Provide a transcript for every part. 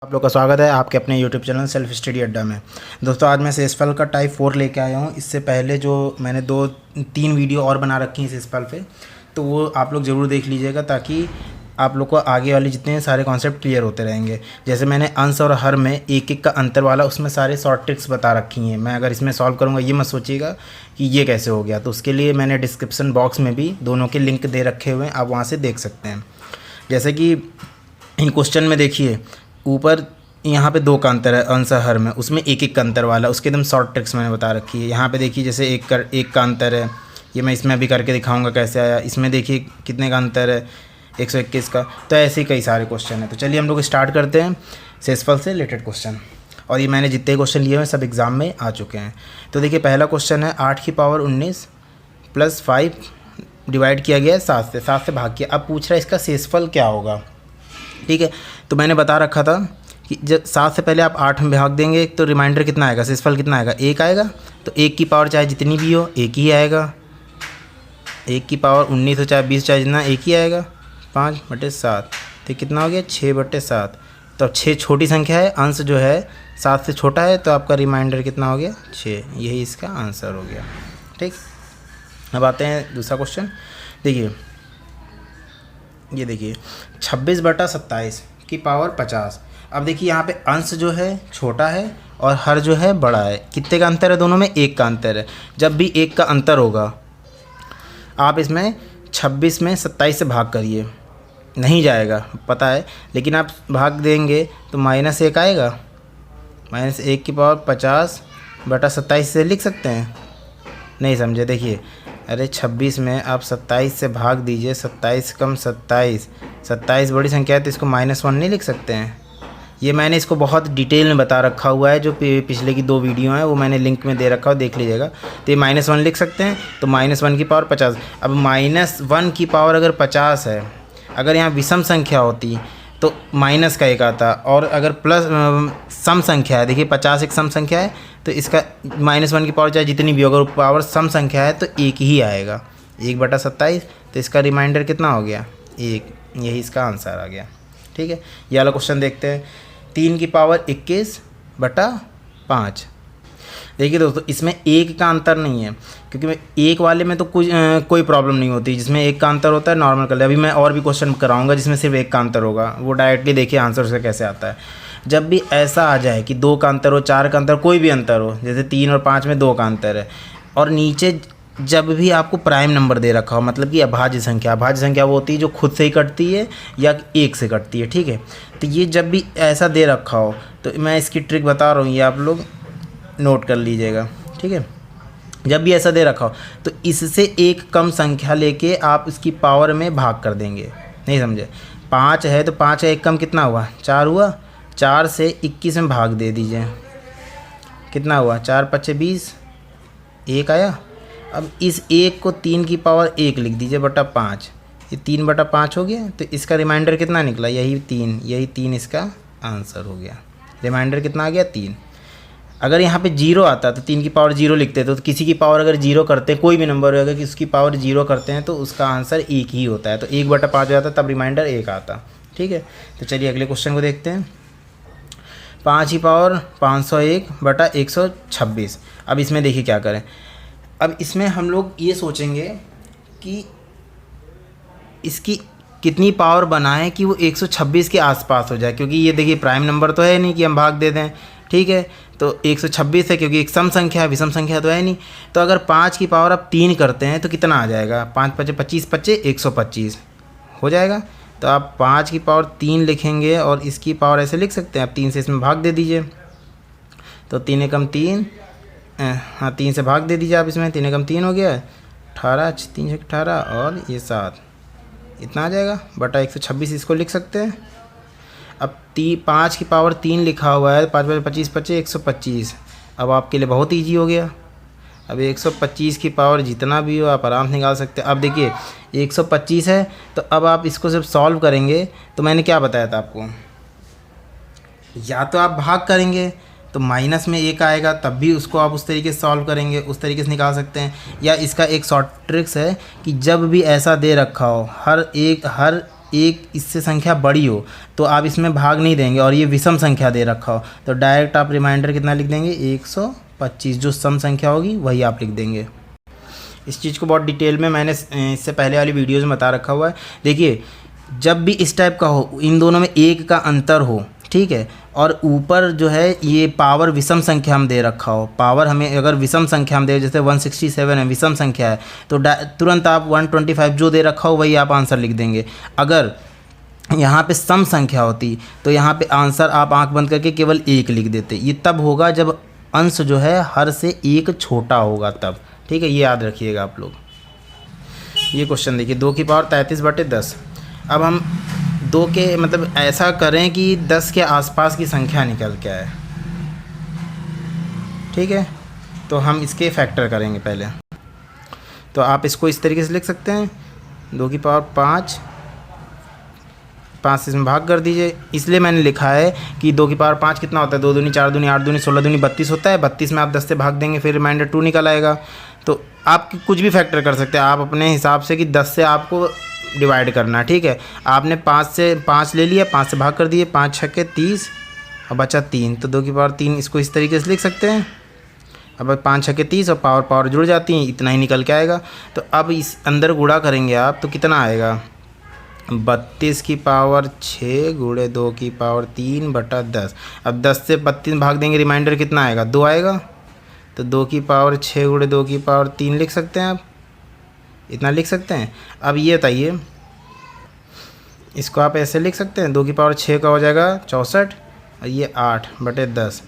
आप लोग का स्वागत है आपके अपने YouTube चैनल सेल्फ स्टडी अड्डा में। दोस्तों आज मैं सेसफल का टाइप 4 लेके आया हूँ। इससे पहले जो मैंने 2-3 वीडियो और बना रखी हैं सेसफल पे, तो वो आप लोग ज़रूर देख लीजिएगा ताकि आप लोग को आगे वाले जितने सारे कॉन्सेप्ट क्लियर होते रहेंगे। जैसे मैंने अंश और हर में एक एक का अंतर वाला उसमें सारे शॉर्ट ट्रिक्स बता रखी हैं। मैं अगर इसमें सॉल्व करूँगा ये मत सोचिएगा कि ये कैसे हो गया, तो उसके लिए मैंने डिस्क्रिप्सन बॉक्स में भी दोनों के लिंक दे रखे हुए हैं, आप वहाँ से देख सकते हैं। जैसे कि इन क्वेश्चन में देखिए ऊपर यहाँ पे 2 का अंतर है अंश हर में, उसमें एक एक का अंतर वाला उसके एकदम शॉर्ट ट्रिक्स मैंने बता रखी है। यहाँ पे देखिए जैसे एक का अंतर है, ये मैं इसमें अभी करके दिखाऊंगा कैसे आया। इसमें देखिए कितने का अंतर है 121 का। तो ऐसे ही कई सारे क्वेश्चन हैं। तो चलिए हम लोग स्टार्ट करते हैं सेसफल से रिलेटेड क्वेश्चन। और ये मैंने जितने क्वेश्चन लिए हुए सब एग्ज़ाम में आ चुके हैं। तो देखिए पहला क्वेश्चन है 8 की पावर 19 + 5 डिवाइड किया गया है 7 से भाग किया। अब पूछ रहा है इसका सेसफल क्या होगा। ठीक है, तो मैंने बता रखा था कि जब 7 से पहले आप 8 में भाग देंगे तो रिमाइंडर कितना आएगा, सेसफल कितना आएगा, 1 आएगा। तो 1 की पावर चाहे जितनी भी हो 1 ही आएगा। 1 की पावर 19 हो चाहे 20 चाहे जितना 1 ही आएगा। 5/7 तो कितना हो गया 6/7। तो अब 6 छोटी संख्या है, अंश जो है 7 से छोटा है, तो आपका रिमाइंडर कितना हो गया 6। यही इसका आंसर हो गया। ठीक, अब आते हैं दूसरा क्वेश्चन। देखिए ये देखिए 26/27 की पावर 50। अब देखिए यहाँ पे अंश जो है छोटा है और हर जो है बड़ा है। कितने का अंतर है दोनों में, 1 का अंतर है। जब भी 1 का अंतर होगा आप इसमें 26 में 27 से भाग करिए, नहीं जाएगा पता है, लेकिन आप भाग देंगे तो -1 आएगा। -1 की पावर 50/27 से लिख सकते हैं, नहीं समझे। देखिए अरे 26 में आप 27 से भाग दीजिए, 27 कम 27 बड़ी संख्या है तो इसको -1 नहीं लिख सकते हैं। ये मैंने इसको बहुत डिटेल में बता रखा हुआ है, जो पिछले की 2 वीडियो हैं वो मैंने लिंक में दे रखा हो, देख लीजिएगा। तो ये -1 लिख सकते हैं, तो -1 की पावर 50। अब -1 की पावर अगर 50 है, अगर यहाँ विषम संख्या होती तो माइनस का 1 आता, और अगर प्लस सम संख्या है, देखिए 50 एक सम संख्या है तो इसका -1 की पावर चाहे जितनी भी हो, अगर पावर सम संख्या है तो 1 ही आएगा, 1/27। तो इसका रिमाइंडर कितना हो गया 1। यही इसका आंसर आ गया। ठीक है, ये वाला क्वेश्चन देखते हैं। 3 की पावर 21/5। देखिए दोस्तों इसमें 1 का अंतर नहीं है, क्योंकि 1 वाले में तो कोई प्रॉब्लम नहीं होती। जिसमें 1 का अंतर होता है नॉर्मल कर ले। अभी मैं और भी क्वेश्चन कराऊंगा जिसमें सिर्फ 1 का अंतर होगा, वो डायरेक्टली देखिए आंसर उसका कैसे आता है। जब भी ऐसा आ जाए कि 2 का अंतर हो, 4 का अंतर, कोई भी अंतर हो, जैसे 3 और 5 में 2 का अंतर है, और नीचे जब भी आपको प्राइम नंबर दे रखा हो, मतलब कि अभाज्य संख्या वो होती है जो खुद से ही कटती है या 1 से कटती है। ठीक है, तो ये जब भी ऐसा दे रखा हो तो मैं इसकी ट्रिक बता रहा हूँ, ये आप लोग नोट कर लीजिएगा। ठीक है, जब भी ऐसा दे रखा हो तो इससे एक कम संख्या लेके आप इसकी पावर में भाग कर देंगे। नहीं समझे, 5 है तो 5 का 1 कम कितना हुआ 4 हुआ। 4 से 21 में भाग दे दीजिए, कितना हुआ 4×5 = 20, 1 आया। अब इस 1 को 3 की पावर 1 लिख दीजिए बटा 5, ये 3/5 हो गया। तो इसका रिमाइंडर कितना निकला, यही 3 इसका आंसर हो गया। रिमाइंडर कितना आ गया 3। अगर यहाँ पे 0 आता तो 3 की पावर 0 लिखते, तो किसी की पावर अगर 0 करते, कोई भी नंबर होगा कि उसकी पावर 0 करते हैं तो उसका आंसर 1 ही होता है। तो 1/5 हो जाता तब रिमाइंडर 1 आता। ठीक है, तो चलिए अगले क्वेश्चन को देखते हैं। 5 की पावर 501/126। अब इसमें देखिए क्या करें। अब इसमें हम लोग ये सोचेंगे कि इसकी कितनी पावर बनाएं कि वो 126 के आसपास हो जाए, क्योंकि ये देखिए प्राइम नंबर तो है नहीं कि हम भाग दे दें। ठीक है, तो 126 है क्योंकि एक सम संख्या है, विषम संख्या तो है नहीं। तो अगर 5 की पावर आप 3 करते हैं तो कितना आ जाएगा, 5×5 = 25, 125 हो जाएगा। तो आप 5 की पावर 3 लिखेंगे और इसकी पावर ऐसे लिख सकते हैं, आप 3 से इसमें भाग दे दीजिए। तो 3 × 3, हाँ 3 से भाग दे दीजिए आप इसमें, 3 × 3 हो गया 18, 3 × 18 और ये 7, इतना आ जाएगा बटा 126, इसको लिख सकते हैं। अब 5 की पावर 3 लिखा हुआ है, 5×5 = 25, 125। अब आपके लिए बहुत ईजी हो गया। अब 125 की पावर जितना भी हो आप आराम से निकाल सकते हैं। अब देखिए 125 है तो अब आप इसको जब सॉल्व करेंगे तो मैंने क्या बताया था आपको, या तो आप भाग करेंगे तो माइनस में 1 आएगा, तब भी उसको आप उस तरीके से सॉल्व करेंगे, उस तरीके से निकाल सकते हैं। या इसका एक शॉर्ट ट्रिक्स है कि जब भी ऐसा दे रखा हो, हर एक इससे संख्या बड़ी हो तो आप इसमें भाग नहीं देंगे और ये विषम संख्या दे रखा हो तो डायरेक्ट आप रिमाइंडर कितना लिख देंगे 125, जो सम संख्या होगी वही आप लिख देंगे। इस चीज़ को बहुत डिटेल में मैंने इससे पहले वाली वीडियोज़ में बता रखा हुआ है। देखिए जब भी इस टाइप का हो, इन दोनों में एक का अंतर हो, ठीक है, और ऊपर जो है ये पावर विषम संख्या हम दे रखा हो, पावर हमें अगर विषम संख्या हम दे, जैसे 167 है विषम संख्या है तो तुरंत आप 125 जो दे रखा हो वही आप आंसर लिख देंगे। अगर यहाँ पे सम संख्या होती तो यहाँ पे आंसर आप आंख बंद करके केवल 1 लिख देते। ये तब होगा जब अंश जो है हर से 1 छोटा होगा तब, ठीक है, ये याद रखिएगा आप लोग। ये क्वेश्चन देखिए 2 की पावर 33/10। अब हम 2 के मतलब ऐसा करें कि 10 के आसपास की संख्या निकल के आए, ठीक है, तो हम इसके फैक्टर करेंगे पहले। तो आप इसको इस तरीके से लिख सकते हैं 2 की पावर 5 से इसमें भाग कर दीजिए। इसलिए मैंने लिखा है कि 2 की पावर 5 कितना होता है, 2 दूनी 4 दूनी 8 दूनी 16 दूनी 32 होता है। 32 में आप 10 से भाग देंगे फिर रिमाइंडर 2 निकल आएगा। तो आप कुछ भी फैक्टर कर सकते हैं आप अपने हिसाब से कि 10 से आपको डिवाइड करना है, ठीक है। आपने 5 ले लिया, 5 से भाग कर दिए, 5 छक्के 30 और बचा 3, तो 2 की पावर 3 इसको इस तरीके से लिख सकते हैं। अब 5 छक्के 30 और पावर जुड़ जाती हैं, इतना ही निकल के आएगा। तो अब इस अंदर गुणा करेंगे आप तो कितना आएगा, 32 की पावर 6 गुणे 2 की पावर 3/10। अब 10 से 32 भाग देंगे, रिमाइंडर कितना आएगा, 2 आएगा। तो 2 की पावर 6 गुणे 2 की पावर 3 लिख सकते हैं आप, इतना लिख सकते हैं। अब ये बताइए, इसको आप ऐसे लिख सकते हैं 2 की पावर 6 का हो जाएगा 64 और ये 8/10।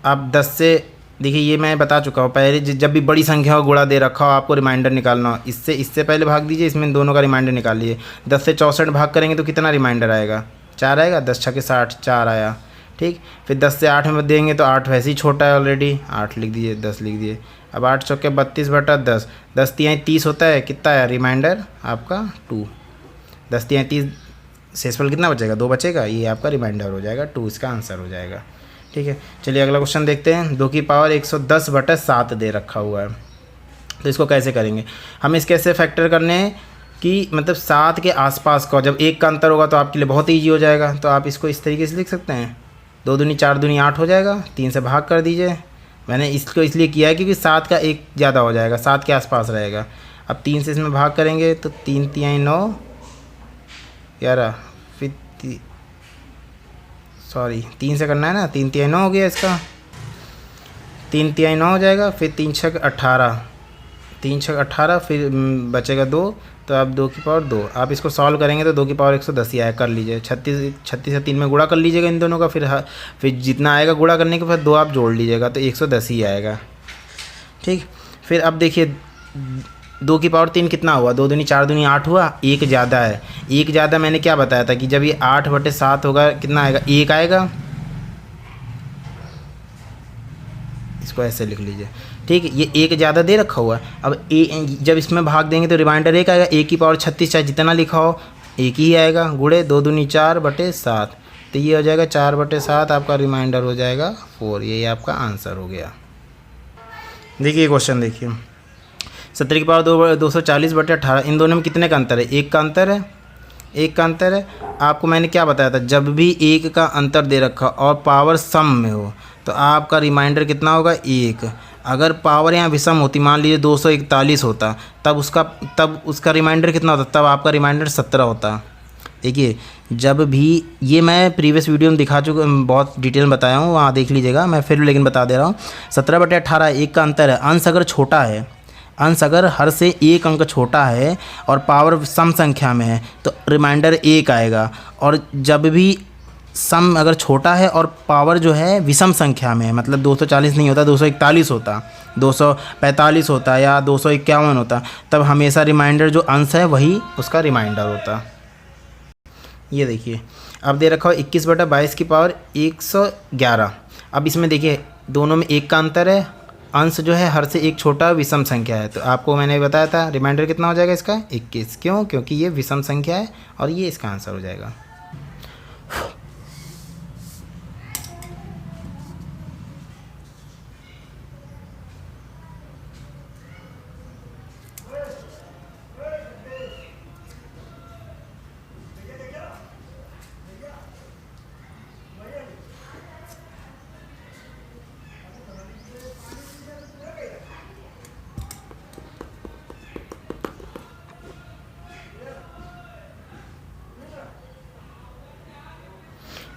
अब 10 से देखिए ये मैं बता चुका हूँ पहले, जब भी बड़ी संख्या हो गुणा दे रखा हो आपको रिमाइंडर निकालना हो, इससे पहले भाग दीजिए, इसमें दोनों का रिमाइंडर निकाल लीजिए। 10 से 64 भाग करेंगे तो कितना रिमाइंडर आएगा, 4 आएगा। 10 छक्के 60, 4 आया, ठीक। फिर 10 से 8 में देंगे तो 8 वैसे ही छोटा है ऑलरेडी, 8 लिख दीजिए, 10 लिख दिए। अब 8 चौके 32/10, 10 तिहाई 30 होता है, कितना है रिमाइंडर आपका 2। 10 तिहाई 30, शेषफल कितना बचेगा, 2 बचेगा, ये आपका रिमाइंडर हो जाएगा 2, इसका आंसर हो जाएगा, ठीक है। चलिए अगला क्वेश्चन देखते हैं। 2 की पावर 110/7 दे रखा हुआ है, तो इसको कैसे करेंगे, हम इसके ऐसे फैक्टर करने हैं कि मतलब 7 के आसपास का, जब 1 का अंतर होगा तो आपके लिए बहुत ईजी हो जाएगा। तो आप इसको इस तरीके से लिख सकते हैं, 2 दूनी 4 दूनी 8 हो जाएगा, 3 से भाग कर दीजिए। मैंने इसको इसलिए किया है क्योंकि 7 का 1 ज़्यादा हो जाएगा, 7 के आसपास रहेगा। अब 3 से इसमें भाग करेंगे तो 3 तिहाई 9 11, फिर 3 से करना है ना, 3 तिहाई 9 हो गया इसका, 3 तिहाई 9 हो जाएगा। फिर 3 छक 18, 3 छक 18, फिर बचेगा 2, तो आप 2 की पावर 2। आप इसको सॉल्व करेंगे तो 2 की पावर 110 ही आया, कर लीजिए। 36 से 3 में गुणा कर लीजिएगा इन दोनों का, फिर जितना आएगा गुणा करने के बाद 2 आप जोड़ लीजिएगा तो 110 ही आएगा, ठीक। फिर अब देखिए 2 की पावर 3 कितना हुआ, 2 दूनी 4 दूनी 8 हुआ, 1 ज़्यादा है। 1 ज़्यादा मैंने क्या बताया था कि जब ये 8/7 होगा कितना आएगा, 1 आएगा। इसको ऐसे लिख लीजिए, ठीक है। ये 1 ज़्यादा दे रखा हुआ है। अब जब इसमें भाग देंगे तो रिमाइंडर 1 आएगा। 1 की पावर 36, चाहे जितना लिखा हो 1 ही आएगा, गुणे 2 दूनी 4/7, तो ये हो जाएगा 4/7, आपका रिमाइंडर हो जाएगा 4। यही आपका आंसर हो गया। देखिए क्वेश्चन देखिए, 17 की पावर 240/18, इन दोनों में कितने का अंतर है, 1 का अंतर है, 1 का अंतर है। आपको मैंने क्या बताया था, जब भी 1 का अंतर दे रखा और पावर सम में हो तो आपका रिमाइंडर कितना होगा, 1। अगर पावर यहाँ विषम होती, मान लीजिए 241 होता, तब उसका रिमाइंडर कितना होता, तब आपका रिमाइंडर 17 होता। देखिए जब भी, ये मैं प्रीवियस वीडियो में दिखा चुका, बहुत डिटेल में बताया हूँ, वहाँ देख लीजिएगा, मैं फिर लेकिन बता दे रहा हूँ। 17/18 1 का अंतर है। अंश अगर छोटा है, अंश अगर हर से 1 अंक छोटा है और पावर सम संख्या में है तो रिमाइंडर 1 आएगा। और जब भी सम अगर छोटा है और पावर जो है विषम संख्या में है, मतलब 240 नहीं होता, 241 होता, 245 होता या 251 होता, तब हमेशा रिमाइंडर जो अंश है वही उसका रिमाइंडर होता। ये देखिए अब दे रखा हो 21/22 की पावर 111। अब इसमें देखिए दोनों में 1 का अंतर है, अंश जो है हर से 1 छोटा विषम संख्या है, तो आपको मैंने बताया था रिमाइंडर कितना हो जाएगा इसका, 21। क्यों, क्योंकि ये विषम संख्या है और ये इसका आंसर हो जाएगा।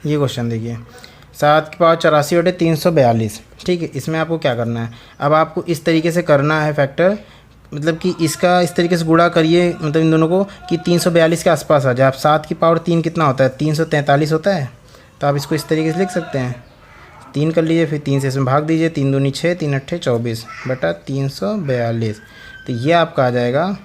ये क्वेश्चन देखिए, 7 की पावर 84/342। ठीक है, इसमें आपको क्या करना है, अब आपको इस तरीके से करना है फैक्टर, मतलब कि इसका इस तरीके से गुणा करिए, मतलब इन दोनों को कि 342 के आसपास आ जाए। आप 7 की पावर 3 कितना होता है, 343 होता है। तो आप इसको इस तरीके से लिख सकते हैं, 3 कर लीजिए, फिर 3 से इसमें भाग दीजिए, 3 दूनी 6, 3 अट्ठे 24 बटा 342। तो ये आपका आ जाएगा,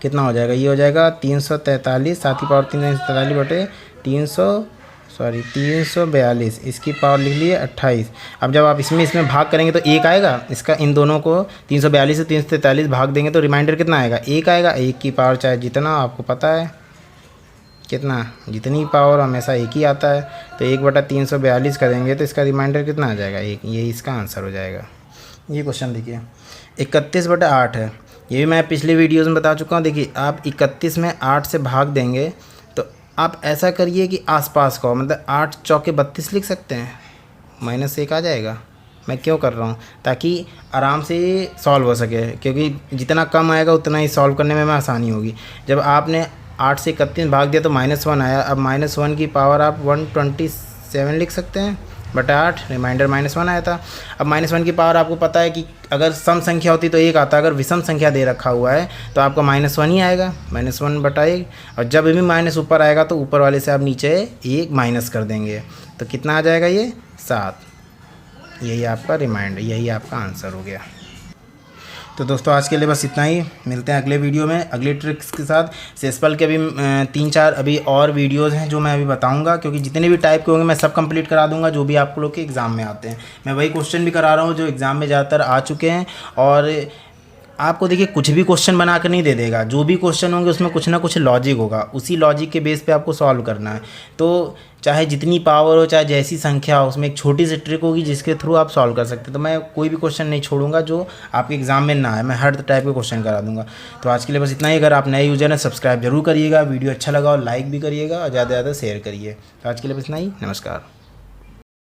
कितना हो जाएगा, ये हो जाएगा 343, 7 की पावर 343 बटे 342, इसकी पावर लिख लिए 28। अब जब आप इसमें भाग करेंगे तो 1 आएगा, इसका इन दोनों को 342 से 343 भाग देंगे तो रिमाइंडर कितना आएगा, 1 आएगा। 1 की पावर चाहे जितना, आपको पता है कितना, जितनी पावर हमेशा 1 ही आता है। तो 1/342 करेंगे तो इसका रिमाइंडर कितना आ जाएगा, 1। ये इसका आंसर हो जाएगा। ये क्वेश्चन देखिए 31/8 है, ये भी मैं पिछले वीडियोज़ में बता चुका हूँ। देखिए आप 31 में 8 से भाग देंगे तो आप ऐसा करिए कि आसपास का हो, मतलब 8 चौके 32 लिख सकते हैं, -1 आ जाएगा। मैं क्यों कर रहा हूँ, ताकि आराम से सॉल्व हो सके, क्योंकि जितना कम आएगा उतना ही सॉल्व करने में आसानी होगी। जब आपने 8 से 31 भाग दिया तो -1 आया। अब -1 की पावर आप 127 लिख सकते हैं बटा 8, रिमाइंडर -1 आया था। अब -1 की पावर आपको पता है कि अगर सम संख्या होती तो 1 आता, अगर विषम संख्या दे रखा हुआ है तो आपका -1 ही आएगा, -1 बटा 1। और जब भी माइनस ऊपर आएगा तो ऊपर वाले से आप नीचे 1 माइनस कर देंगे, तो कितना आ जाएगा, ये 7। यही आपका रिमाइंडर, यही आपका आंसर हो गया। तो दोस्तों आज के लिए बस इतना ही, मिलते हैं अगले वीडियो में अगले ट्रिक्स के साथ। सेसफल के अभी 3-4 अभी और वीडियोज़ हैं जो मैं अभी बताऊंगा, क्योंकि जितने भी टाइप के होंगे मैं सब कंप्लीट करा दूंगा जो भी आप लोग के एग्ज़ाम में आते हैं। मैं वही क्वेश्चन भी करा रहा हूँ जो एग्ज़ाम में ज़्यादातर आ चुके हैं। और आपको देखिए कुछ भी क्वेश्चन बना कर नहीं दे देगा, जो भी क्वेश्चन होंगे उसमें कुछ ना कुछ लॉजिक होगा, उसी लॉजिक के बेस पे आपको सॉल्व करना है। तो चाहे जितनी पावर हो, चाहे जैसी संख्या हो, उसमें एक छोटी सी ट्रिक होगी जिसके थ्रू आप सॉल्व कर सकते हैं। तो मैं कोई भी क्वेश्चन नहीं छोड़ूंगा जो आपके एग्जाम में ना आए, मैं हर टाइप के क्वेश्चन करा दूंगा। तो आज के लिए बस इतना ही। अगर आप नए यूजर हैं सब्सक्राइब जरूर करिएगा, वीडियो अच्छा लगा और लाइक भी करिएगा और ज़्यादा से ज़्यादा शेयर करिए। तो आज के लिए बस इतना ही, नमस्कार।